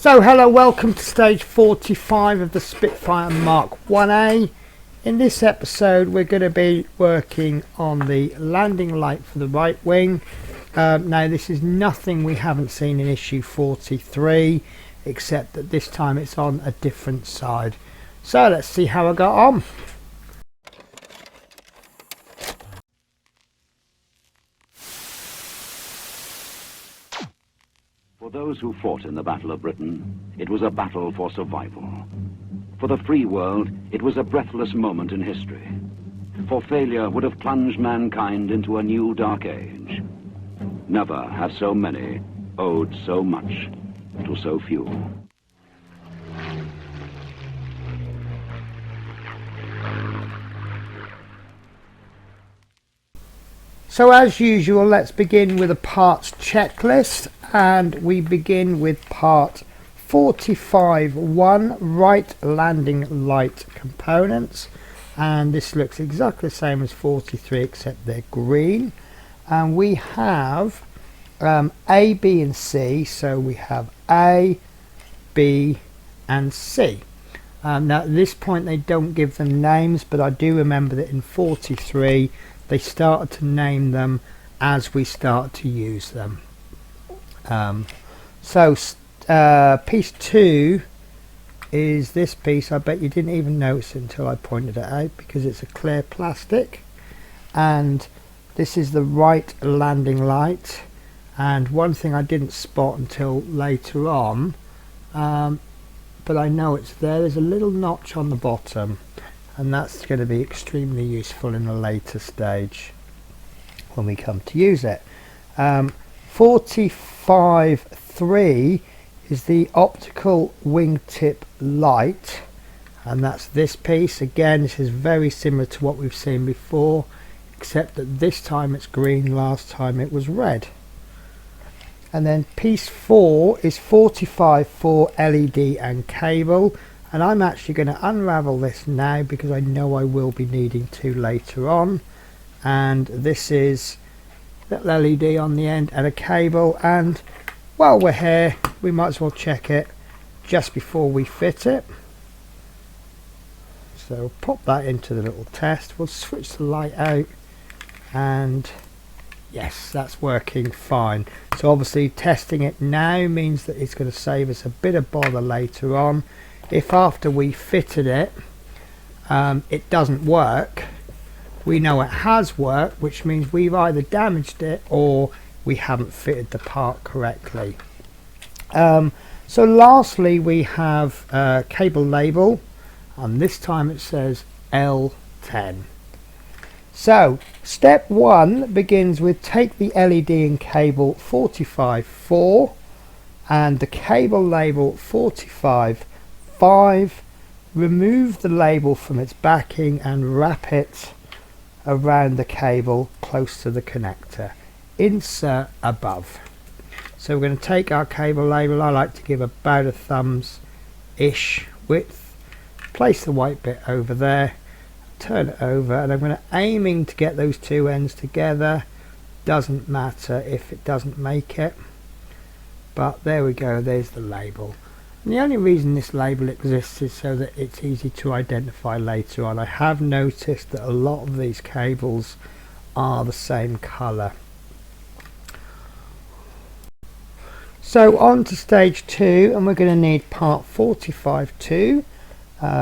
So hello, welcome to stage 45 of the Spitfire Mk1a. In this episode we're going to be working on the landing light for the right wing. Now this is nothing we haven't seen in issue 43, except that this time it's on a different side. So let's see how I got on. For those who fought in the Battle of Britain, it was a battle for survival. For the free world, it was a breathless moment in history. For failure would have plunged mankind into a new dark age. Never have so many owed so much to so few. So as usual, let's begin with a parts checklist, and we begin with part 45.1 right landing light components, and this looks exactly the same as 43 except they're green, and we have A, B and C. So we have A, B and C. Now at this point they don't give them names, but I do remember that in 43 they started to name them as we start to use them. Piece 2 is this piece. I bet you didn't even notice it until I pointed it out, because it's a clear plastic, and this is the right landing light. And one thing I didn't spot until later on, but I know it's there, there's a little notch on the bottom, and that's going to be extremely useful in a later stage when we come to use it. 45.3 is the optical wingtip light, and that's this piece. Again, this is very similar to what we've seen before, except that this time it's green, last time it was red. And then piece 4 is 45.4 LED and cable, and I'm actually going to unravel this now because I know I will be needing to later on. And this is the LED on the end and a cable, and while we're here we might as well check it just before we fit it. So pop that into the little test. We'll switch the light out, and yes, that's working fine. So obviously testing it now means that it's going to save us a bit of bother later on. If after we fitted it it doesn't work, we know it has worked, which means we've either damaged it or we haven't fitted the part correctly. So lastly we have a cable label, and this time it says L10. So step 1 begins with take the LED and cable 45.4 and the cable label 45.5, remove the label from its backing and wrap it around the cable close to the connector. Insert above. So we're going to take our cable label. I like to give about a thumbs ish width, place the white bit over there, turn it over, and I'm going to aiming to get those two ends together. Doesn't matter if it doesn't make it, but there we go, there's the label. And the only reason this label exists is so that it's easy to identify later on. I have noticed that a lot of these cables are the same colour. So on to stage 2, and we're going to need part 45.2,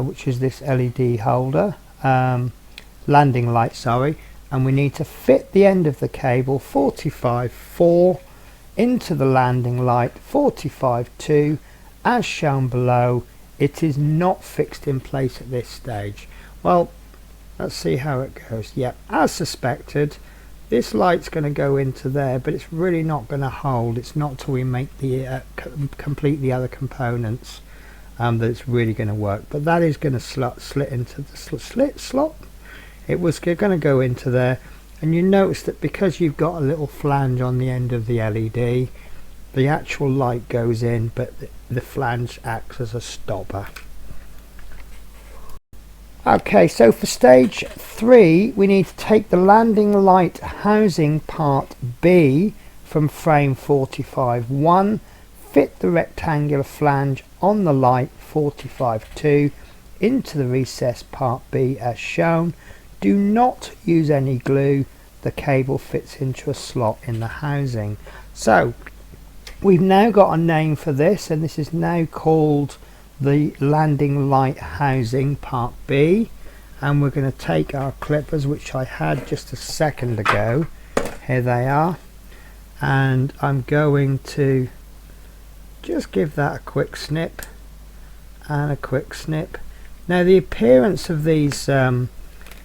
which is this LED holder, landing light, sorry, and we need to fit the end of the cable 45.4 into the landing light 45.2 as shown below. It is not fixed in place at this stage. Well, let's see how it goes. Yep, as suspected, this light's going to go into there, but it's really not going to hold. It's not till we make the complete the other components that it's really going to work. But that is going to slit into the slot. It was going to go into there, and you notice that because you've got a little flange on the end of the LED, the actual light goes in, but the flange acts as a stopper. Okay, so for stage 3 we need to take the landing light housing part B from frame 45.1, fit the rectangular flange on the light 45-2 into the recessed part B as shown. Do not use any glue. The cable fits into a slot in the housing. So we've now got a name for this, and this is now called the landing light housing part B. And we're going to take our clippers, which I had just a second ago. Here they are, and I'm going to just give that a quick snip and a quick snip. Now the appearance of these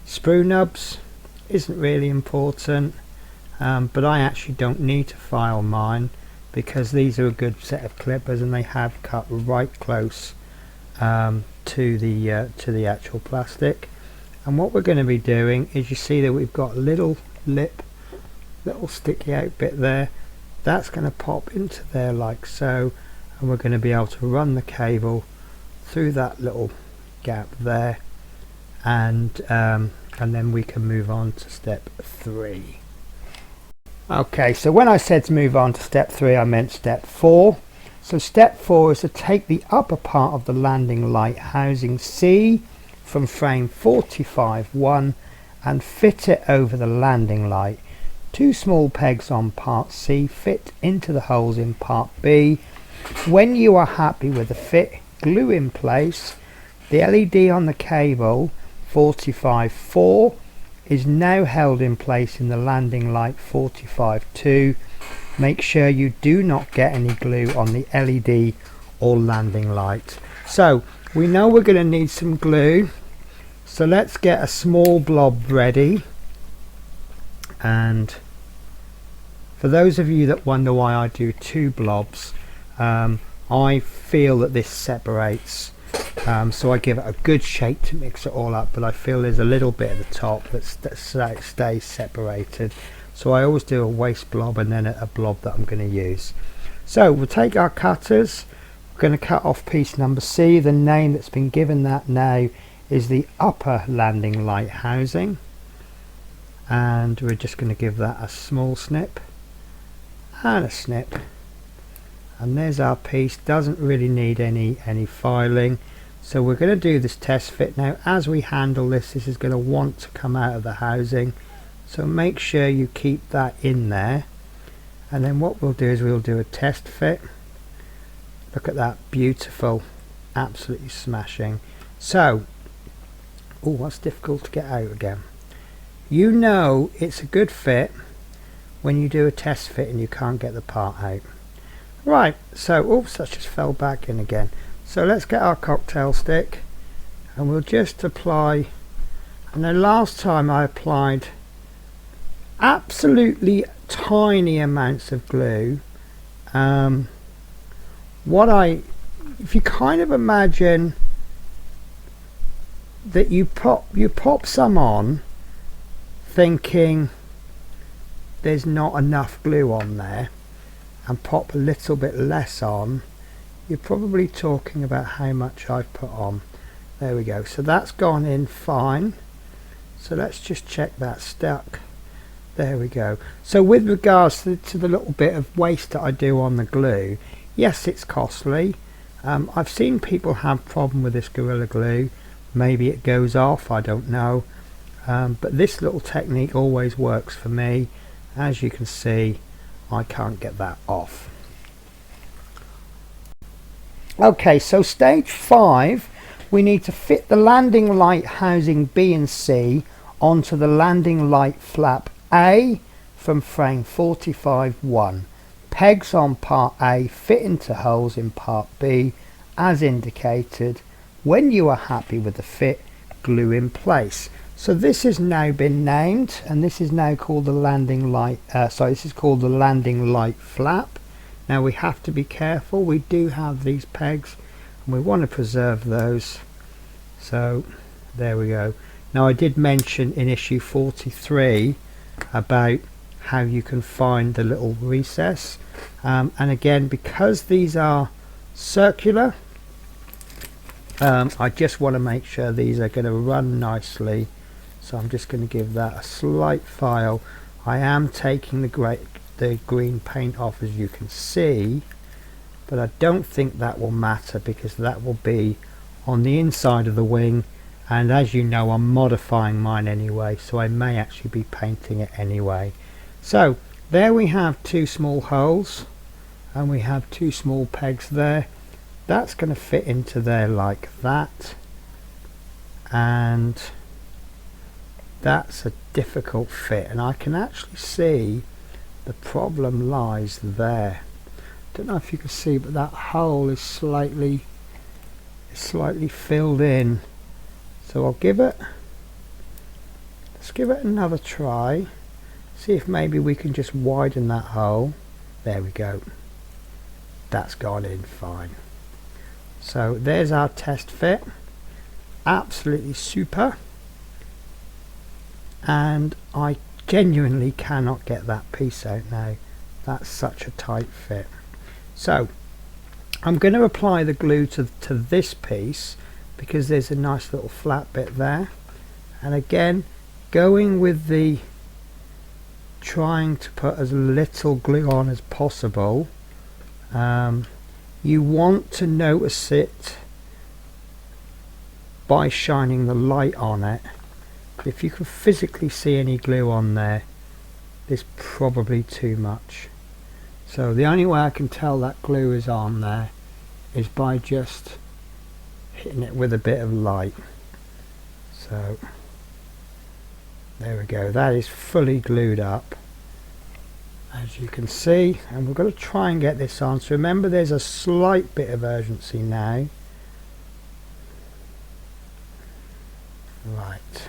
sprue nubs isn't really important, but I actually don't need to file mine because these are a good set of clippers and they have cut right close to the actual plastic. And what we're going to be doing is, you see that we've got a little lip, little sticky out bit there, that's going to pop into there like so, and we're going to be able to run the cable through that little gap there, and then we can move on to step 3. Okay, so when I said to move on to step 3, I meant step 4. So step 4 is to take the upper part of the landing light housing C from frame 45-1 and fit it over the landing light. 2 small pegs on part C fit into the holes in part B. When you are happy with the fit, glue in place. The LED on the cable 45-4 is now held in place in the landing light 45-2. Make sure you do not get any glue on the LED or landing light. So we know we're going to need some glue, so let's get a small blob ready. And for those of you that wonder why I do 2 blobs, I feel that this separates, so I give it a good shake to mix it all up, but I feel there's a little bit at the top that stays separated, so I always do a waste blob and then a blob that I'm going to use. So we'll take our cutters, we're going to cut off piece number C. The name that's been given that now is the upper landing light housing, and we're just going to give that a small snip and a snip, and there's our piece. Doesn't really need any filing, so we're going to do this test fit. Now as we handle this, this is going to want to come out of the housing, so make sure you keep that in there, and then what we'll do is we'll do a test fit. Look at that, beautiful, absolutely smashing. So oh, that's difficult to get out again. You know it's a good fit when you do a test fit and you can't get the part out. Right, so oops, that just fell back in again. So let's get our cocktail stick and we'll just apply. And then last time I applied absolutely tiny amounts of glue. If you kind of imagine that you pop some on thinking there's not enough glue on there, and pop a little bit less on, you're probably talking about how much I've put on. There we go, so that's gone in fine. So let's just check that stuck. There we go. So with regards to the little bit of waste that I do on the glue, yes, it's costly. I've seen people have problem with this Gorilla Glue. Maybe it goes off, I don't know, but this little technique always works for me. As you can see, I can't get that off. Okay, so stage 5, we need to fit the landing light housing B and C onto the landing light flap A from frame 45-1. Pegs on part A fit into holes in part B as indicated. When you are happy with the fit, glue in place. So this has now been named, and this is now called the landing light. This is called the landing light flap. Now we have to be careful. We do have these pegs, and we want to preserve those. So there we go. Now I did mention in issue 43 about how you can find the little recess, and again, because these are circular, I just want to make sure these are going to run nicely, so I'm just going to give that a slight file. I am taking the green paint off, as you can see, but I don't think that will matter because that will be on the inside of the wing, and as you know, I'm modifying mine anyway, so I may actually be painting it anyway. So there we have two small holes, and we have two small pegs there. That's going to fit into there like that, and that's a difficult fit, and I can actually see the problem lies there. Don't know if you can see, but that hole is slightly filled in. So let's give it another try. See if maybe we can just widen that hole. There we go. That's gone in fine. So there's our test fit. Absolutely super. And I genuinely cannot get that piece out now. That's such a tight fit. So I'm going to apply the glue to this piece because there's a nice little flat bit there, and again going with the trying to put as little glue on as possible. You want to notice it by shining the light on it. If you can physically see any glue on there, there's probably too much. So the only way I can tell that glue is on there is by just hitting it with a bit of light. So there we go, that is fully glued up, as you can see, and we're going to try and get this on. So remember, there's a slight bit of urgency now. Right,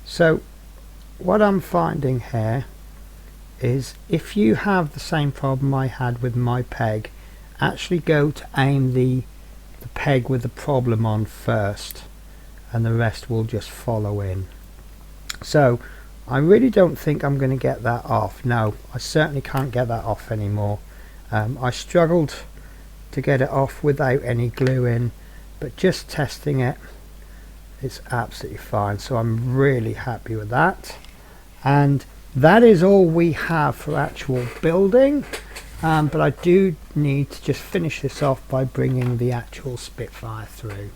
so what I'm finding here is if you have the same problem I had with my peg, actually go to aim the peg with the problem on first, and the rest will just follow in. So I really don't think I'm going to get that off. No, I certainly can't get that off anymore. I struggled to get it off without any glue in, but just testing it, it's absolutely fine. So I'm really happy with that, and that is all we have for actual building. But I do need to just finish this off by bringing the actual Spitfire through.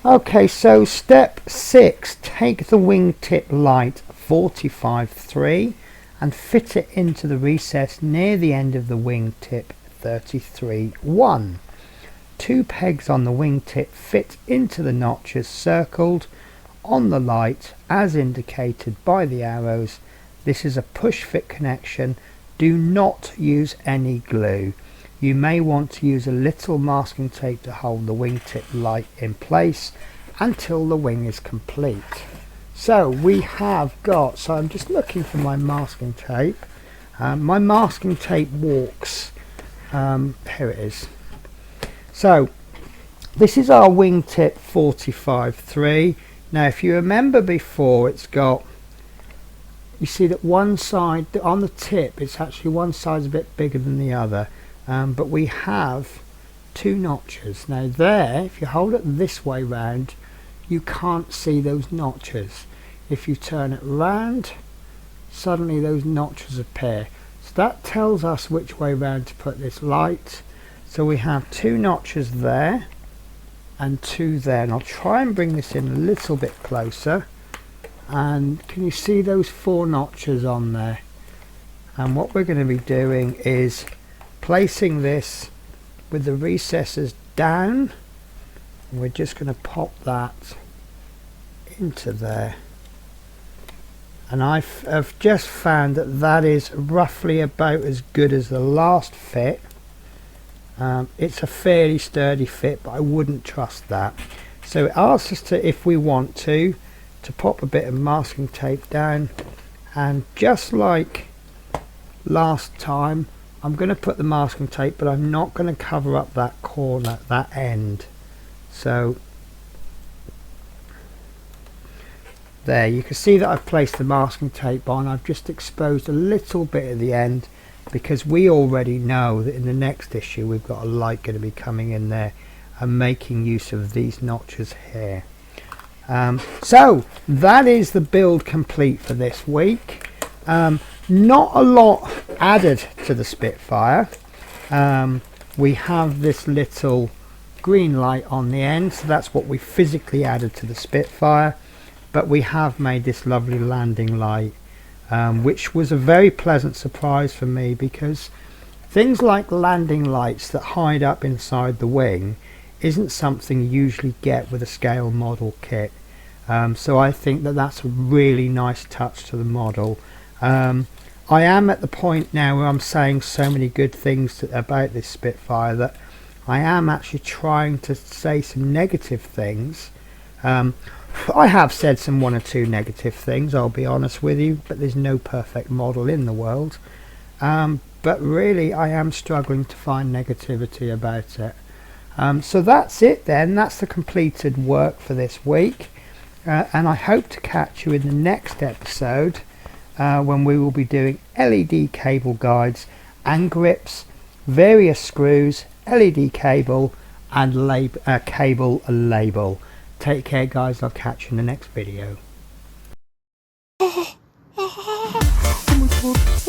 Okay, so step 6, take the wingtip light 45-3 and fit it into the recess near the end of the wingtip 33-1. Two pegs on the wingtip fit into the notches circled on the light as indicated by the arrows. This is a push fit connection. Do not use any glue. You may want to use a little masking tape to hold the wingtip light in place until the wing is complete. So we have got, so I'm just looking for my masking tape. My masking tape walks. Here it is. So this is our wingtip 45-3. Now if you remember before, it's got, you see that one side on the tip, it's actually one side's a bit bigger than the other, but we have two notches. Now there, if you hold it this way round, you can't see those notches. If you turn it round, suddenly those notches appear. So that tells us which way round to put this light. So we have two notches there and two there, and I'll try and bring this in a little bit closer. And can you see those four notches on there? And what we're going to be doing is placing this with the recesses down, and we're just going to pop that into there. And I've just found that that is roughly about as good as the last fit. It's a fairly sturdy fit, but I wouldn't trust that. So it asks us to, if we want to pop a bit of masking tape down, and just like last time, I'm going to put the masking tape, but I'm not going to cover up that corner, that end. So there, you can see that I've placed the masking tape on. I've just exposed a little bit at the end, because we already know that in the next issue we've got a light going to be coming in there and making use of these notches here. So that is the build complete for this week. Not a lot added to the Spitfire. We have this little green light on the end, so that's what we physically added to the Spitfire, but we have made this lovely landing light, which was a very pleasant surprise for me, because things like landing lights that hide up inside the wing isn't something you usually get with a scale model kit. So I think that that's a really nice touch to the model. I am at the point now where I'm saying so many good things about this Spitfire that I am actually trying to say some negative things. I have said some one or two negative things, I'll be honest with you, but there's no perfect model in the world. But really I am struggling to find negativity about it. So that's it then, that's the completed work for this week. And I hope to catch you in the next episode, when we will be doing LED cable guides and grips, various screws, LED cable and cable label. Take care guys, I'll catch you in the next video. Oh my God.